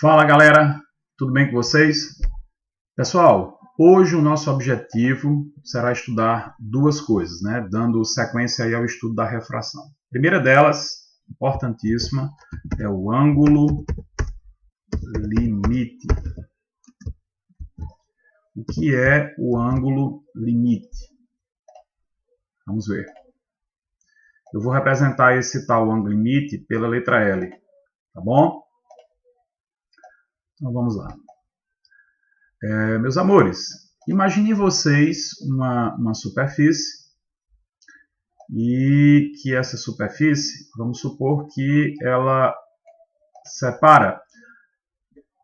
Fala galera, tudo bem com vocês? Pessoal, hoje o nosso objetivo será estudar duas coisas, dando sequência aí ao estudo da refração. A primeira delas, importantíssima, é o ângulo limite. O que é o ângulo limite? Vamos ver. Eu vou representar esse tal ângulo limite pela letra L, tá bom? Então vamos lá. Meus amores, imaginem vocês uma superfície e que essa superfície, vamos supor que ela separa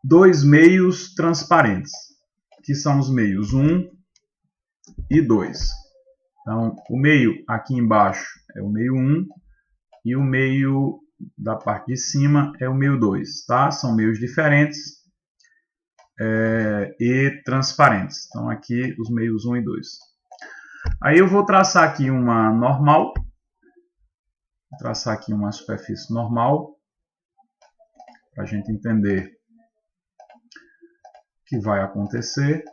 dois meios transparentes, que são os meios 1 e 2. Então, o meio aqui embaixo é o meio 1 e o meio da parte de cima é o meio 2, tá? São meios diferentes e transparentes. Então, aqui os meios 1 e 2. Aí eu vou traçar aqui uma normal, vou traçar aqui uma superfície normal, para a gente entender o que vai acontecer.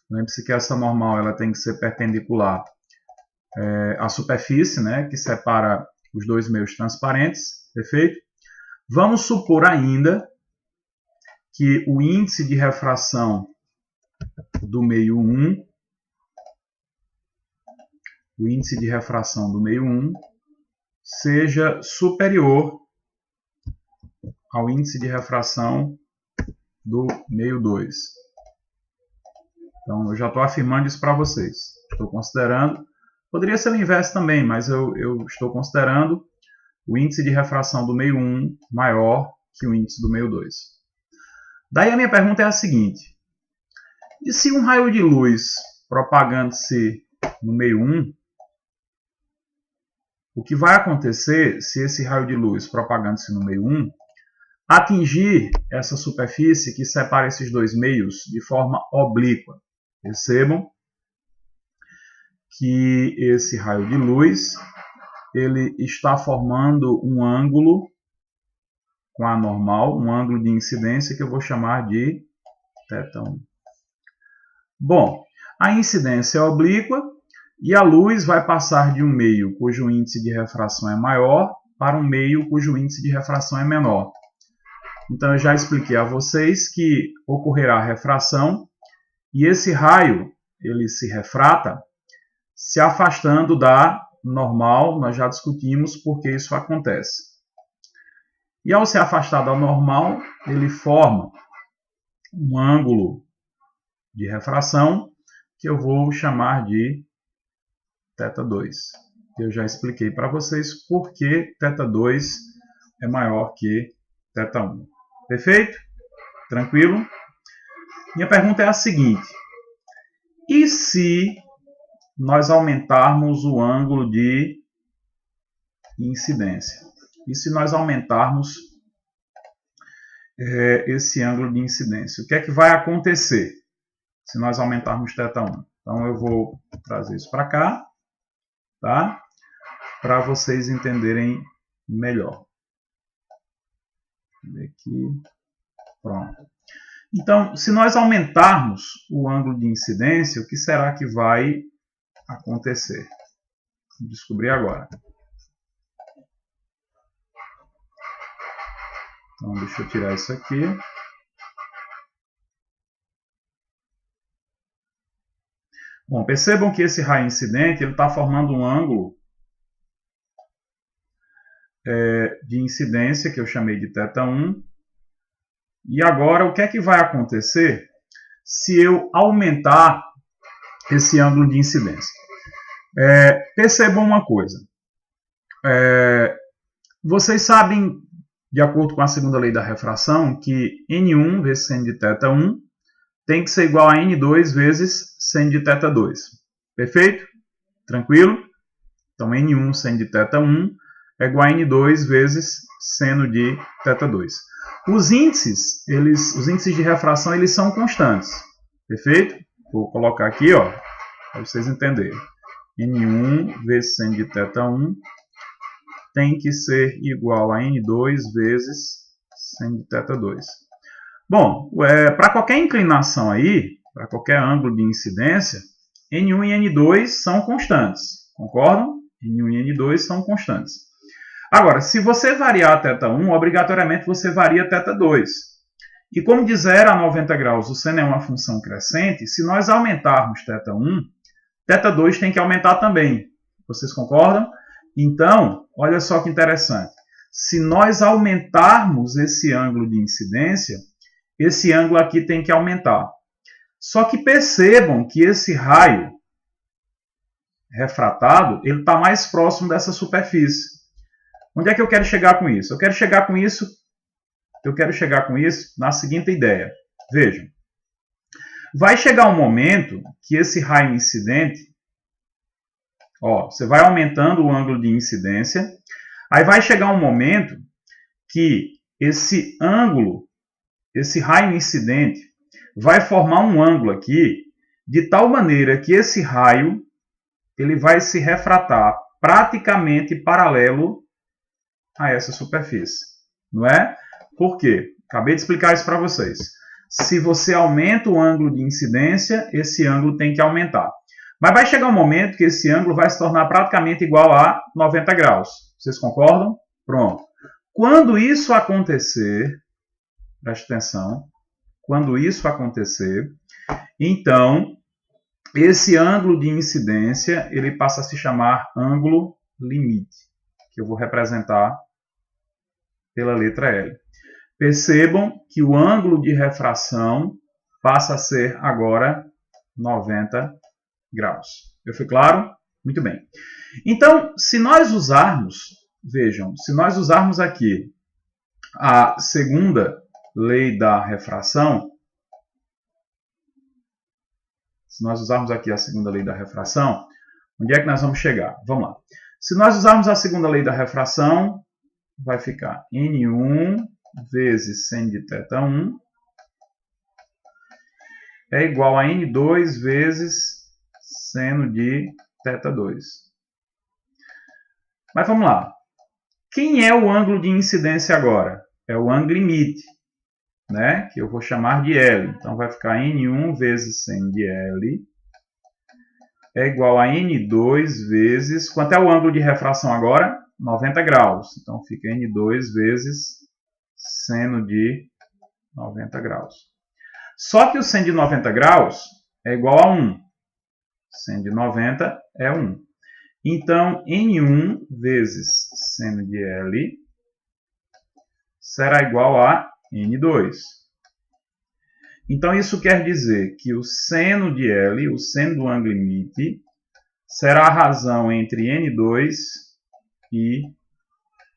Lembre-se que essa normal ela tem que ser perpendicular à superfície, que separa os dois meios transparentes, perfeito? Vamos supor ainda que o índice de refração do meio 1, seja superior ao índice de refração do meio 2. Então, eu já estou afirmando isso para vocês. Estou considerando, poderia ser o inverso também, mas eu estou considerando o índice de refração do meio 1 maior que o índice do meio 2. Daí a minha pergunta é a seguinte: e se um raio de luz propagando-se no meio 1, o que vai acontecer se esse raio de luz propagando-se no meio 1 atingir essa superfície que separa esses dois meios de forma oblíqua? Percebam que esse raio de luz ele está formando um ângulo com a normal, um ângulo de incidência que eu vou chamar de θ1. Bom, a incidência é oblíqua e a luz vai passar de um meio cujo índice de refração é maior para um meio cujo índice de refração é menor. Então eu já expliquei a vocês que ocorrerá refração e esse raio ele se refrata se afastando da normal. Nós já discutimos por que isso acontece. E ao se afastar da normal, ele forma um ângulo de refração que eu vou chamar de θ2. Eu já expliquei para vocês por que θ2 é maior que θ1. Perfeito? Tranquilo? Minha pergunta é a seguinte: e se nós aumentarmos o ângulo de incidência? E se nós aumentarmos esse ângulo de incidência? O que é que vai acontecer se nós aumentarmos θ1? Então eu vou trazer isso para cá, tá? Para vocês entenderem melhor. Aqui. Pronto. Então, se nós aumentarmos o ângulo de incidência, o que será que vai acontecer? Vamos descobrir agora. Então, deixa eu tirar isso aqui. Bom, percebam que esse raio incidente está formando um ângulo de incidência, que eu chamei de θ1. E agora, o que é que vai acontecer se eu aumentar esse ângulo de incidência? Percebam uma coisa. Vocês sabem, de acordo com a segunda lei da refração, que N1 vezes seno de θ1 tem que ser igual a N2 vezes seno de θ2. Perfeito? Tranquilo? Então, N1 seno de θ1 é igual a N2 vezes seno de θ2. Os índices de refração, eles são constantes. Perfeito? Vou colocar aqui, para vocês entenderem. N1 vezes seno de θ1 tem que ser igual a N2 vezes seno de θ2. Bom, para qualquer inclinação aí, para qualquer ângulo de incidência, N1 e N2 são constantes. Concordam? N1 e N2 são constantes. Agora, se você variar θ1, obrigatoriamente você varia θ2. E como de 0 a 90 graus o seno é uma função crescente, se nós aumentarmos θ1, θ2 tem que aumentar também. Vocês concordam? Então, olha só que interessante. Se nós aumentarmos esse ângulo de incidência, esse ângulo aqui tem que aumentar. Só que percebam que esse raio refratado ele está mais próximo dessa superfície. Onde é que eu quero chegar com isso? Eu quero chegar com isso na seguinte ideia. Vejam. Vai chegar um momento que esse raio incidente, você vai aumentando o ângulo de incidência, aí vai chegar um momento que esse ângulo, esse raio incidente, vai formar um ângulo aqui, de tal maneira que esse raio ele vai se refratar praticamente paralelo a essa superfície. Não é? Por quê? Acabei de explicar isso para vocês. Se você aumenta o ângulo de incidência, esse ângulo tem que aumentar. Mas vai chegar um momento que esse ângulo vai se tornar praticamente igual a 90 graus. Vocês concordam? Pronto. Quando isso acontecer, preste atenção, quando isso acontecer, então, esse ângulo de incidência ele passa a se chamar ângulo limite, que eu vou representar pela letra L. Percebam que o ângulo de refração passa a ser agora 90 graus. Eu fui claro? Muito bem. Então, se nós usarmos, vejam, se nós usarmos aqui a segunda lei da refração, onde é que nós vamos chegar? Vamos lá. Se nós usarmos a segunda lei da refração, vai ficar N1 vezes seno de θ1 é igual a N2 vezes seno de θ2. Mas vamos lá. Quem é o ângulo de incidência agora? É o ângulo limite, né? Que eu vou chamar de L. Então vai ficar N1 vezes seno de L é igual a N2 vezes... Quanto é o ângulo de refração agora? 90 graus. Então fica N2 vezes seno de 90 graus. Só que o seno de 90 graus é igual a 1. Seno de 90 é 1. Então, N1 vezes seno de L será igual a N2. Então, isso quer dizer que o seno de L, o seno do ângulo limite, será a razão entre N2 e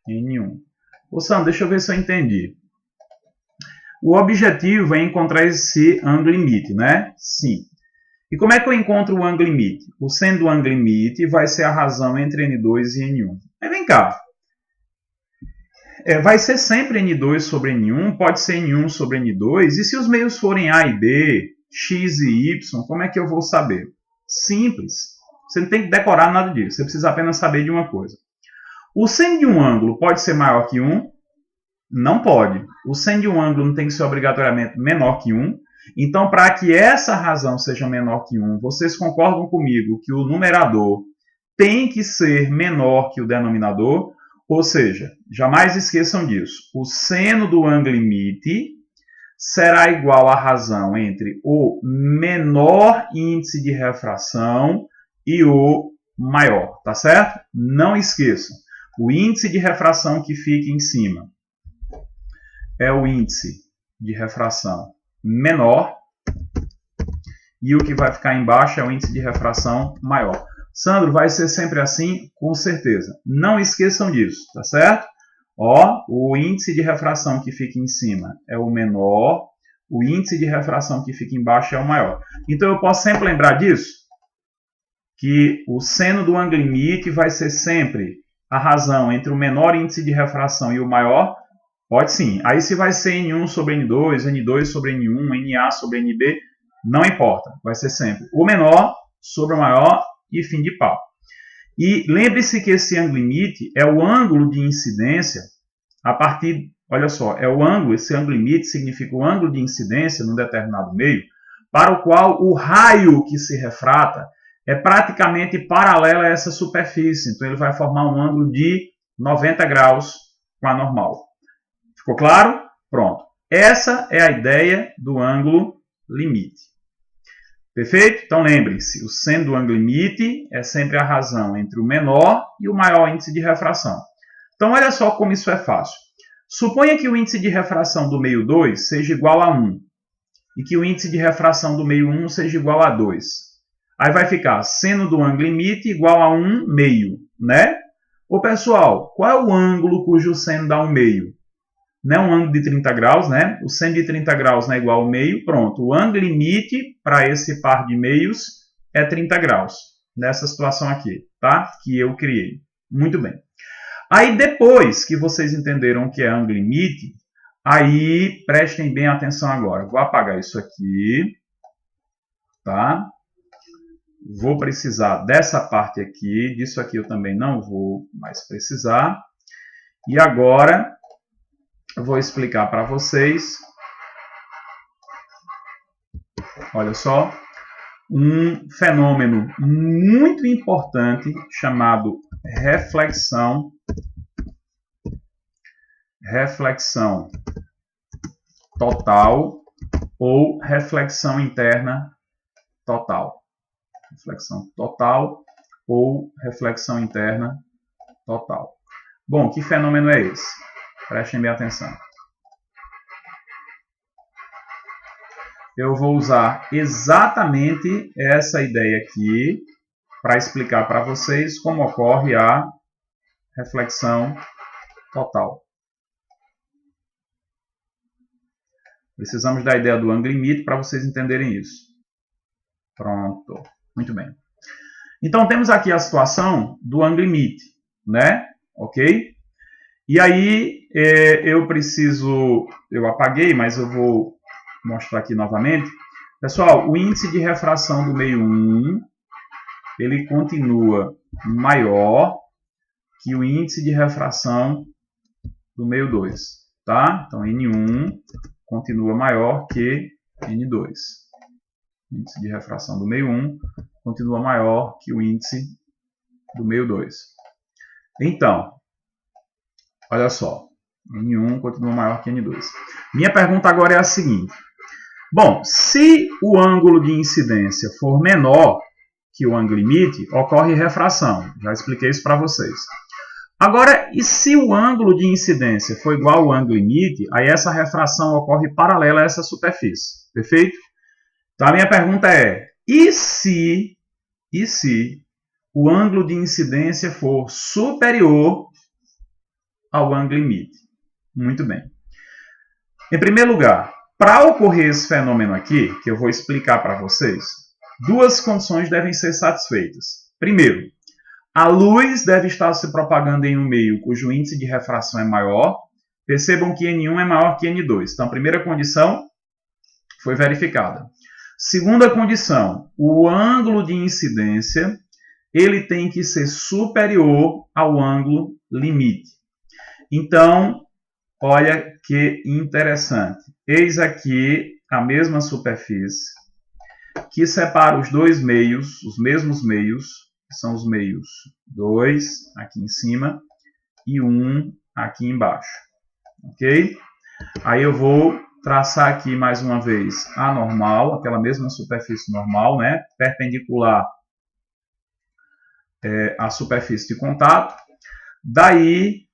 N1. Ô, Sandro, deixa eu ver se eu entendi. O objetivo é encontrar esse ângulo limite, né? Sim. E como é que eu encontro o ângulo limite? O seno do ângulo limite vai ser a razão entre N2 e N1. Mas vem cá. Vai ser sempre N2 sobre N1, pode ser N1 sobre N2. E se os meios forem A e B, X e Y, como é que eu vou saber? Simples. Você não tem que decorar nada disso. Você precisa apenas saber de uma coisa. O seno de um ângulo pode ser maior que 1? Não pode. O seno de um ângulo não tem que ser obrigatoriamente menor que 1. Então, para que essa razão seja menor que 1, vocês concordam comigo que o numerador tem que ser menor que o denominador? Ou seja, jamais esqueçam disso. O seno do ângulo limite será igual à razão entre o menor índice de refração e o maior, tá certo? Não esqueçam. O índice de refração que fica em cima é o índice de refração menor e o que vai ficar embaixo é o índice de refração maior. Sandro, vai ser sempre assim? Com certeza. Não esqueçam disso, tá certo? O índice de refração que fica em cima é o menor, o índice de refração que fica embaixo é o maior. Então, eu posso sempre lembrar disso? Que o seno do ângulo limite vai ser sempre a razão entre o menor índice de refração e o maior? Pode sim. Aí se vai ser N1 sobre N2, N2 sobre N1, NA sobre NB, não importa. Vai ser sempre o menor sobre o maior e fim de pau. E lembre-se que esse ângulo limite é o ângulo de incidência a partir olha só, é o ângulo, esse ângulo limite significa o ângulo de incidência num determinado meio, para o qual o raio que se refrata é praticamente paralelo a essa superfície. Então, ele vai formar um ângulo de 90 graus com a normal. Ficou claro? Pronto. Essa é a ideia do ângulo limite. Perfeito? Então, lembrem-se, o seno do ângulo limite é sempre a razão entre o menor e o maior índice de refração. Então, olha só como isso é fácil. Suponha que o índice de refração do meio 2 seja igual a 1 e que o índice de refração do meio 1 seja igual a 2. Aí vai ficar seno do ângulo limite igual a 1 meio, né? Ô, pessoal, qual é o ângulo cujo seno dá 1 meio? Não é um ângulo de 30 graus, né? O seno de 30 graus não é igual ao meio. Pronto, o ângulo limite para esse par de meios é 30 graus. Nessa situação aqui, tá? Que eu criei. Muito bem. Aí, depois que vocês entenderam o que é ângulo limite, aí prestem bem atenção agora. Vou apagar isso aqui, tá? Vou precisar dessa parte aqui. Disso aqui eu também não vou mais precisar. E agora eu vou explicar para vocês, olha só, um fenômeno muito importante chamado reflexão total ou reflexão interna total. Reflexão total ou reflexão interna total. Bom, que fenômeno é esse? Prestem bem atenção. Eu vou usar exatamente essa ideia aqui para explicar para vocês como ocorre a reflexão total. Precisamos da ideia do ângulo limite para vocês entenderem isso. Pronto. Muito bem. Então, temos aqui a situação do ângulo limite, né? Ok? E aí, eu apaguei, mas eu vou mostrar aqui novamente. Pessoal, o índice de refração do meio 1, ele continua maior que o índice de refração do meio 2, tá? Então, N1 continua maior que N2. O índice de refração do meio 1 continua maior que o índice do meio 2. Então, olha só, N1 continua maior que N2. Minha pergunta agora é a seguinte. Bom, se o ângulo de incidência for menor que o ângulo limite, ocorre refração. Já expliquei isso para vocês. Agora, e se o ângulo de incidência for igual ao ângulo limite, aí essa refração ocorre paralela a essa superfície. Perfeito? Então, a minha pergunta é, e se o ângulo de incidência for superior ao ângulo limite? Muito bem. Em primeiro lugar, para ocorrer esse fenômeno aqui, que eu vou explicar para vocês, duas condições devem ser satisfeitas. Primeiro, a luz deve estar se propagando em um meio cujo índice de refração é maior. Percebam que N1 é maior que N2. Então, a primeira condição foi verificada. Segunda condição, o ângulo de incidência ele tem que ser superior ao ângulo limite. Então, olha que interessante. Eis aqui a mesma superfície que separa os dois meios, os mesmos meios, que são os meios 2 aqui em cima e 1 aqui embaixo. Ok? Aí eu vou traçar aqui mais uma vez a normal, aquela mesma superfície normal, né? Perpendicular à superfície de contato. Daí,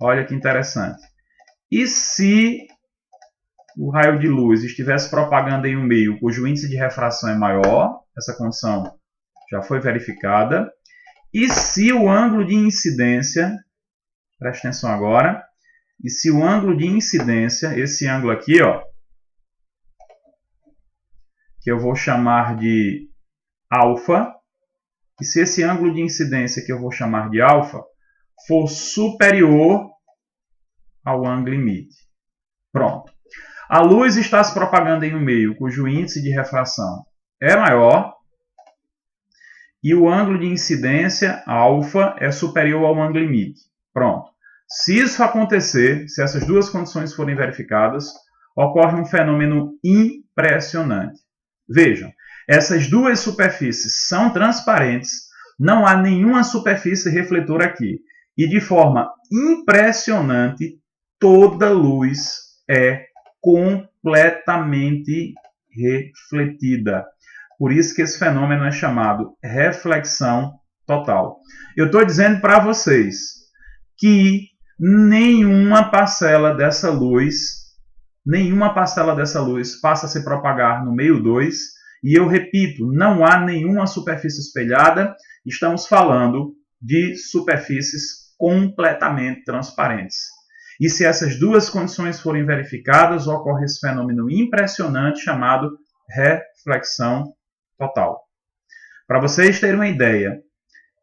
olha que interessante. E se o raio de luz estivesse propagando em um meio cujo índice de refração é maior, essa condição já foi verificada, e se o ângulo de incidência, preste atenção agora, e se o ângulo de incidência, esse ângulo aqui, ó, que eu vou chamar de alfa, e se esse ângulo de incidência que eu vou chamar de alfa for superior ao ângulo limite. Pronto. A luz está se propagando em um meio cujo índice de refração é maior e o ângulo de incidência, alfa, é superior ao ângulo limite. Pronto. Se isso acontecer, se essas duas condições forem verificadas, ocorre um fenômeno impressionante. Vejam, essas duas superfícies são transparentes, não há nenhuma superfície refletora aqui. E de forma impressionante, toda luz é completamente refletida. Por isso que esse fenômeno é chamado reflexão total. Eu estou dizendo para vocês que nenhuma parcela dessa luz passa a se propagar no meio 2. E eu repito, não há nenhuma superfície espelhada. Estamos falando de superfícies completamente transparentes. E se essas duas condições forem verificadas, ocorre esse fenômeno impressionante chamado reflexão total. Para vocês terem uma ideia,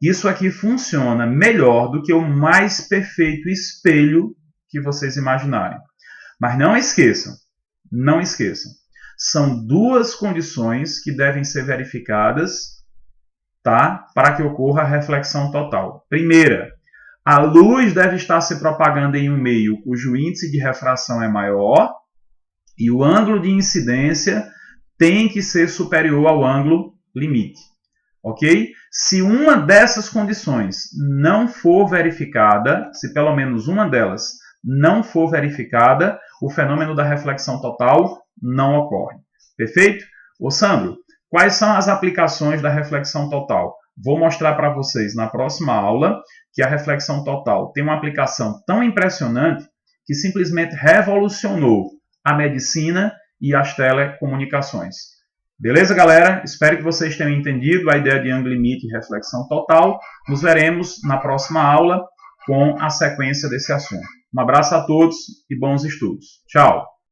isso aqui funciona melhor do que o mais perfeito espelho que vocês imaginarem. Mas não esqueçam, são duas condições que devem ser verificadas, tá? Para que ocorra a reflexão total. Primeira, a luz deve estar se propagando em um meio cujo índice de refração é maior e o ângulo de incidência tem que ser superior ao ângulo limite. Ok? Se uma dessas condições não for verificada, se pelo menos uma delas não for verificada, o fenômeno da reflexão total não ocorre. Perfeito? Ô Sandro, quais são as aplicações da reflexão total? Vou mostrar para vocês na próxima aula que a reflexão total tem uma aplicação tão impressionante que simplesmente revolucionou a medicina e as telecomunicações. Beleza, galera? Espero que vocês tenham entendido a ideia de ângulo limite e reflexão total. Nos veremos na próxima aula com a sequência desse assunto. Um abraço a todos e bons estudos. Tchau!